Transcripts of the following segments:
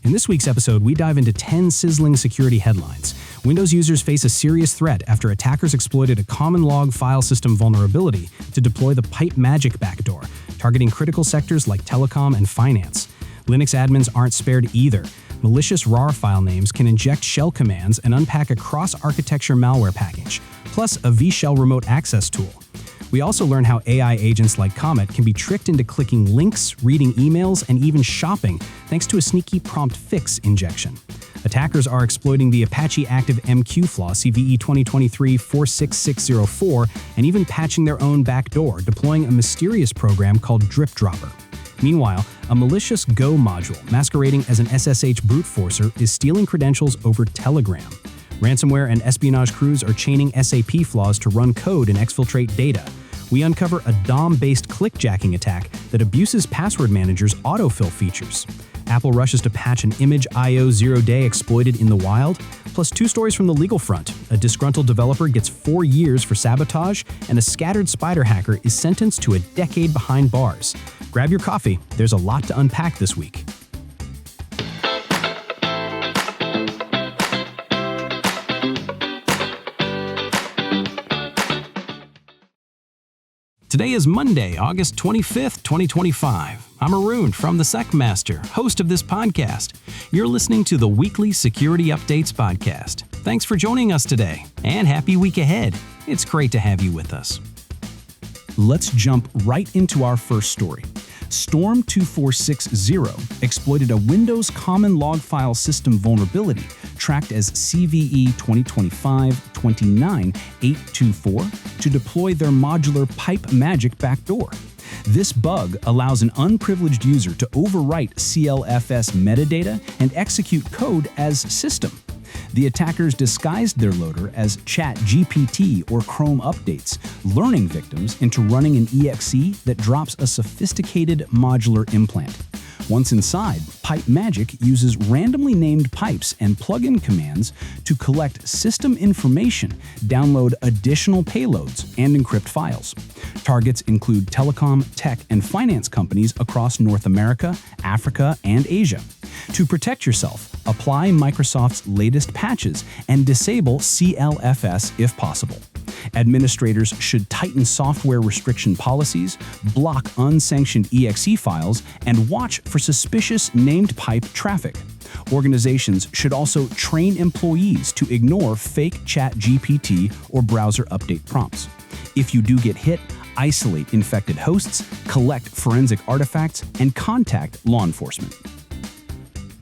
In this week's episode, we dive into 10 sizzling security headlines. Windows users face a serious threat after attackers exploited a common log file system vulnerability to deploy the PipeMagic backdoor, targeting critical sectors like telecom and finance. Linux admins aren't spared either. Malicious RAR file names can inject shell commands and unpack a cross-architecture malware package, plus a VShell remote access tool. We also learn how AI agents like Comet can be tricked into clicking links, reading emails, and even shopping thanks to a sneaky PromptFix injection. Attackers are exploiting the Apache ActiveMQ flaw CVE 2023-46604 and even patching their own backdoor, deploying a mysterious program called DripDropper. Meanwhile, a malicious Go module masquerading as an SSH brute forcer is stealing credentials over Telegram. Ransomware and espionage crews are chaining SAP flaws to run code and exfiltrate data. We uncover a DOM-based clickjacking attack that abuses password managers' autofill features. Apple rushes to patch an ImageIO zero-day exploited in the wild, plus 2 stories from the legal front. A disgruntled developer gets 4 years for sabotage, and a scattered spider hacker is sentenced to a decade behind bars. Grab your coffee, there's a lot to unpack this week. Today is Monday, August 25th, 2025. I'm Arun from the SecMaster, host of this podcast. You're listening to the weekly Security Updates podcast. Thanks for joining us today, and happy week ahead. It's great to have you with us. Let's jump right into our first story. Storm 2460 exploited a Windows common log file system vulnerability tracked as CVE 2025-29824 to deploy their modular PipeMagic backdoor. This bug allows an unprivileged user to overwrite CLFS metadata and execute code as system. The attackers disguised their loader as ChatGPT or Chrome updates, luring victims into running an exe that drops a sophisticated modular implant. Once inside, PipeMagic uses randomly named pipes and plugin commands to collect system information, download additional payloads, and encrypt files. Targets include telecom, tech, and finance companies across North America, Africa, and Asia. To protect yourself, apply Microsoft's latest patches and disable CLFS if possible. Administrators should tighten software restriction policies, block unsanctioned exe files, and watch for suspicious named pipe traffic. Organizations should also train employees to ignore fake ChatGPT or browser update prompts. If you do get hit, isolate infected hosts, collect forensic artifacts, and contact law enforcement.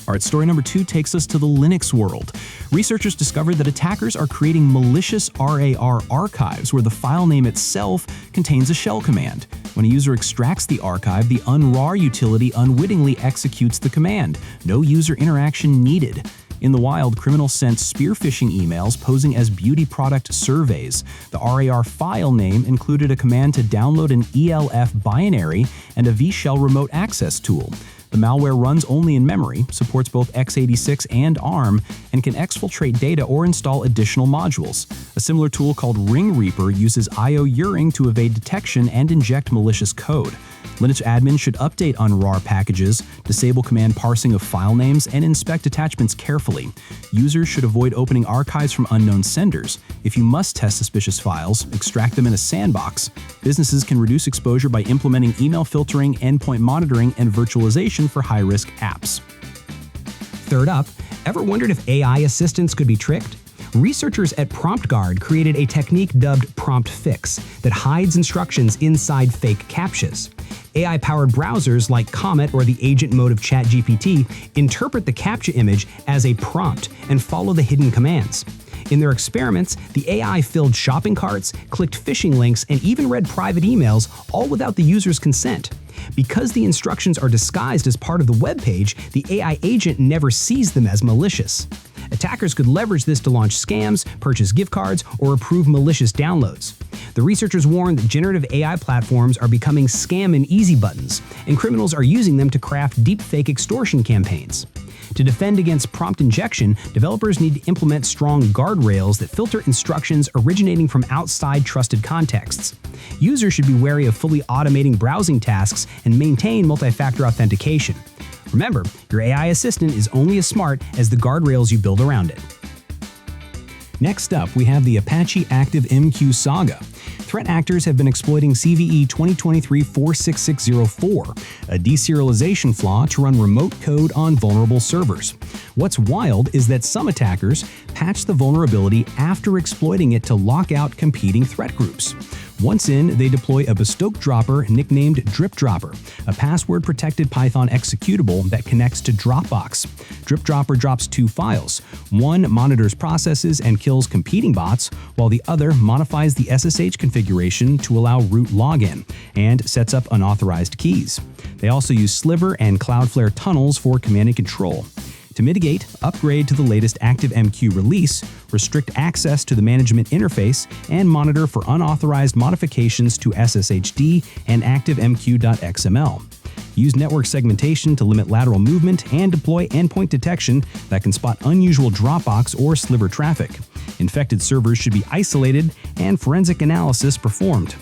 All right, story number 2 takes us to the Linux world. Researchers discovered that attackers are creating malicious RAR archives where the file name itself contains a shell command. When a user extracts the archive, the unrar utility unwittingly executes the command. No user interaction needed. In the wild, criminals sent spear phishing emails posing as beauty product surveys. The RAR file name included a command to download an ELF binary and a VShell remote access tool. The malware runs only in memory, supports both x86 and ARM, and can exfiltrate data or install additional modules. A similar tool called Ring Reaper uses IO Uring to evade detection and inject malicious code. Linux admins should update unrar packages, disable command parsing of file names, and inspect attachments carefully. Users should avoid opening archives from unknown senders. If you must test suspicious files, extract them in a sandbox. Businesses can reduce exposure by implementing email filtering, endpoint monitoring, and virtualization for high-risk apps. Third up, ever wondered if AI assistants could be tricked? Researchers at PromptGuard created a technique dubbed PromptFix that hides instructions inside fake CAPTCHAs. AI-powered browsers like Comet or the agent mode of ChatGPT interpret the CAPTCHA image as a prompt and follow the hidden commands. In their experiments, the AI filled shopping carts, clicked phishing links, and even read private emails, all without the user's consent. Because the instructions are disguised as part of the web page, the AI agent never sees them as malicious. Attackers could leverage this to launch scams, purchase gift cards, or approve malicious downloads. The researchers warn that generative AI platforms are becoming scam and easy buttons, and criminals are using them to craft deepfake extortion campaigns. To defend against prompt injection, developers need to implement strong guardrails that filter instructions originating from outside trusted contexts. Users should be wary of fully automating browsing tasks and maintain multi-factor authentication. Remember, your AI assistant is only as smart as the guardrails you build around it. Next up, we have the Apache ActiveMQ saga. Threat actors have been exploiting CVE 2023-46604, a deserialization flaw to run remote code on vulnerable servers. What's wild is that some attackers patch the vulnerability after exploiting it to lock out competing threat groups. Once in, they deploy a bespoke dropper nicknamed DripDropper, a password-protected Python executable that connects to Dropbox. DripDropper drops two files. One monitors processes and kills competing bots, while the other modifies the SSH configuration to allow root login and sets up unauthorized keys. They also use Sliver and Cloudflare tunnels for command and control. To mitigate, upgrade to the latest ActiveMQ release, restrict access to the management interface, and monitor for unauthorized modifications to SSHD and ActiveMQ.xml. Use network segmentation to limit lateral movement and deploy endpoint detection that can spot unusual Dropbox or Sliver traffic. Infected servers should be isolated and forensic analysis performed.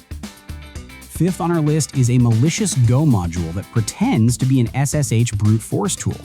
Fifth on our list is a malicious Go module that pretends to be an SSH brute force tool.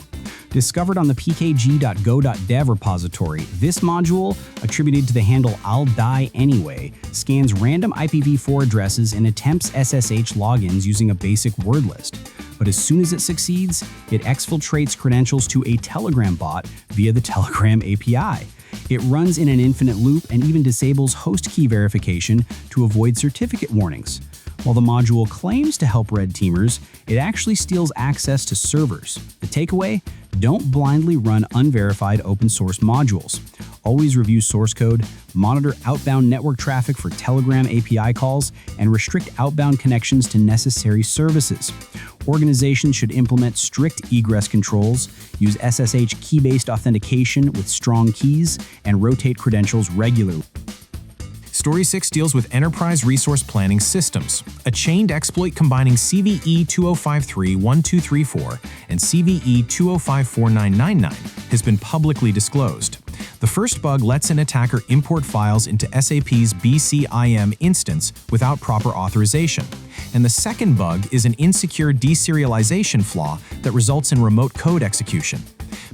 Discovered on the pkg.go.dev repository, this module, attributed to the handle "I'll die anyway," scans random IPv4 addresses and attempts SSH logins using a basic word list. But as soon as it succeeds, it exfiltrates credentials to a Telegram bot via the Telegram API. It runs in an infinite loop and even disables host key verification to avoid certificate warnings. While the module claims to help red teamers, it actually steals access to servers. The takeaway? Don't blindly run unverified open source modules. Always review source code, monitor outbound network traffic for Telegram API calls, and restrict outbound connections to necessary services. Organizations should implement strict egress controls, use SSH key-based authentication with strong keys, and rotate credentials regularly. Story 6 deals with Enterprise Resource Planning Systems, a chained exploit combining CVE 2053-1234 and CVE 2054-999 has been publicly disclosed. The first bug lets an attacker import files into SAP's BCIM instance without proper authorization. And the second bug is an insecure deserialization flaw that results in remote code execution.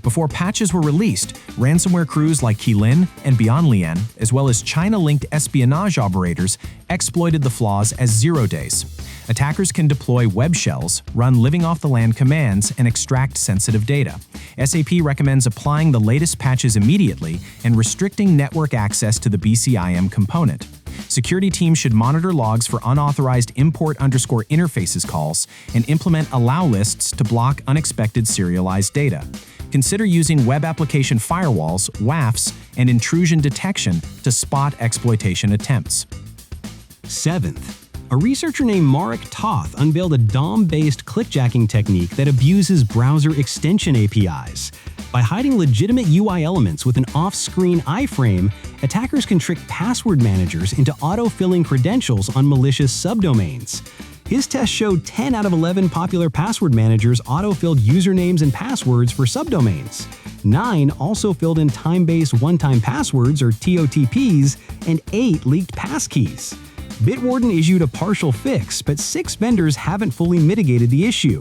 Before patches were released, ransomware crews like Keylin and BeyondLien, as well as China-linked espionage operators, exploited the flaws as 0 days. Attackers can deploy web shells, run living-off-the-land commands, and extract sensitive data. SAP recommends applying the latest patches immediately and restricting network access to the BCIM component. Security teams should monitor logs for unauthorized import_interfaces calls and implement allow lists to block unexpected serialized data. Consider using web application firewalls, WAFs, and intrusion detection to spot exploitation attempts. Seventh, a researcher named Marek Toth unveiled a DOM-based clickjacking technique that abuses browser extension APIs. By hiding legitimate UI elements with an off-screen iframe, attackers can trick password managers into auto-filling credentials on malicious subdomains. His test showed 10 out of 11 popular password managers auto-filled usernames and passwords for subdomains. 9 also filled in time-based one-time passwords, or TOTPs, and 8 leaked passkeys. Bitwarden issued a partial fix, but 6 vendors haven't fully mitigated the issue.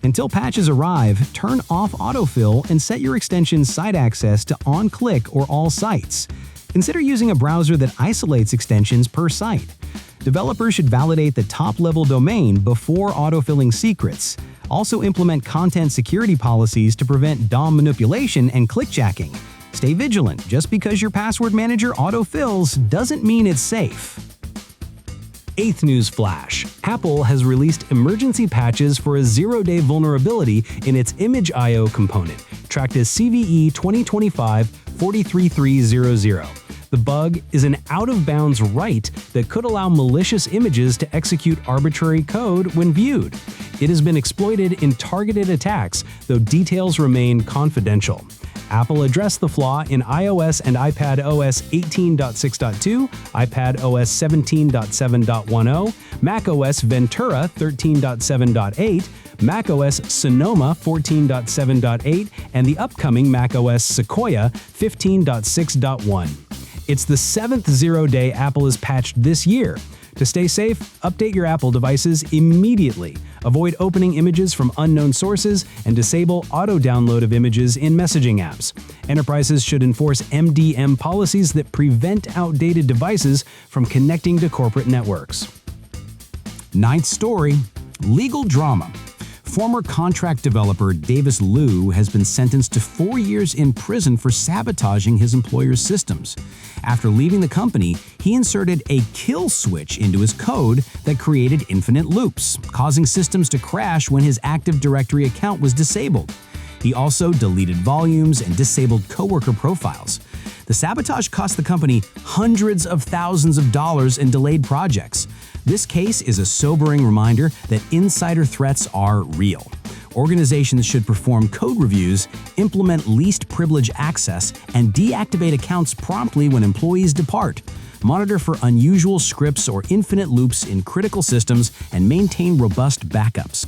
Until patches arrive, turn off autofill and set your extension's site access to on-click or all sites. Consider using a browser that isolates extensions per site. Developers should validate the top-level domain before autofilling secrets. Also implement content security policies to prevent DOM manipulation and clickjacking. Stay vigilant. Just because your password manager autofills doesn't mean it's safe. 8th news flash. Apple has released emergency patches for a 0-day vulnerability in its ImageIO component, tracked as CVE 2025-43300. The bug is an out-of-bounds write that could allow malicious images to execute arbitrary code when viewed. It has been exploited in targeted attacks, though details remain confidential. Apple addressed the flaw in iOS and iPadOS 18.6.2, iPadOS 17.7.10, macOS Ventura 13.7.8, macOS Sonoma 14.7.8, and the upcoming macOS Sequoia 15.6.1. It's the 7th 0-day Apple has patched this year. To stay safe, update your Apple devices immediately. Avoid opening images from unknown sources and disable auto-download of images in messaging apps. Enterprises should enforce MDM policies that prevent outdated devices from connecting to corporate networks. Ninth story, legal drama. Former contract developer Davis Liu has been sentenced to 4 years in prison for sabotaging his employer's systems. After leaving the company, he inserted a kill switch into his code that created infinite loops, causing systems to crash when his Active Directory account was disabled. He also deleted volumes and disabled coworker profiles. The sabotage cost the company hundreds of thousands of dollars in delayed projects. This case is a sobering reminder that insider threats are real. Organizations should perform code reviews, implement least privilege access, and deactivate accounts promptly when employees depart. Monitor for unusual scripts or infinite loops in critical systems and maintain robust backups.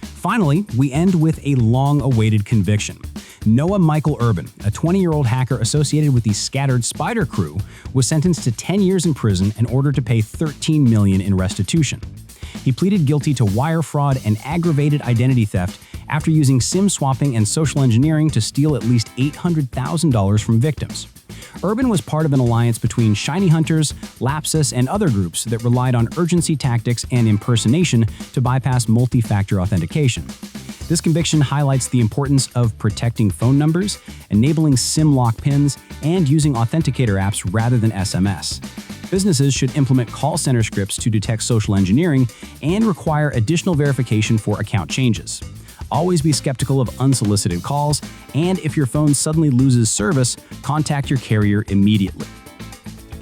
Finally, we end with a long-awaited conviction. Noah Michael Urban, a 20-year-old hacker associated with the Scattered Spider crew, was sentenced to 10 years in prison and ordered to pay $13 million in restitution. He pleaded guilty to wire fraud and aggravated identity theft after using SIM swapping and social engineering to steal at least $800,000 from victims. Urban was part of an alliance between Shiny Hunters, Lapsus, and other groups that relied on urgency tactics and impersonation to bypass multi-factor authentication. This conviction highlights the importance of protecting phone numbers, enabling SIM lock pins, and using authenticator apps rather than SMS. Businesses should implement call center scripts to detect social engineering and require additional verification for account changes. Always be skeptical of unsolicited calls, and if your phone suddenly loses service, contact your carrier immediately.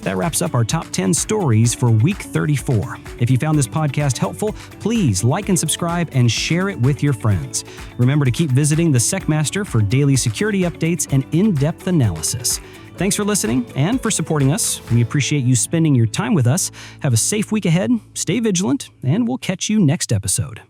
That wraps up our top 10 stories for week 34. If you found this podcast helpful, please like and subscribe and share it with your friends. Remember to keep visiting the SecMaster for daily security updates and in-depth analysis. Thanks for listening and for supporting us. We appreciate you spending your time with us. Have a safe week ahead, stay vigilant, and we'll catch you next episode.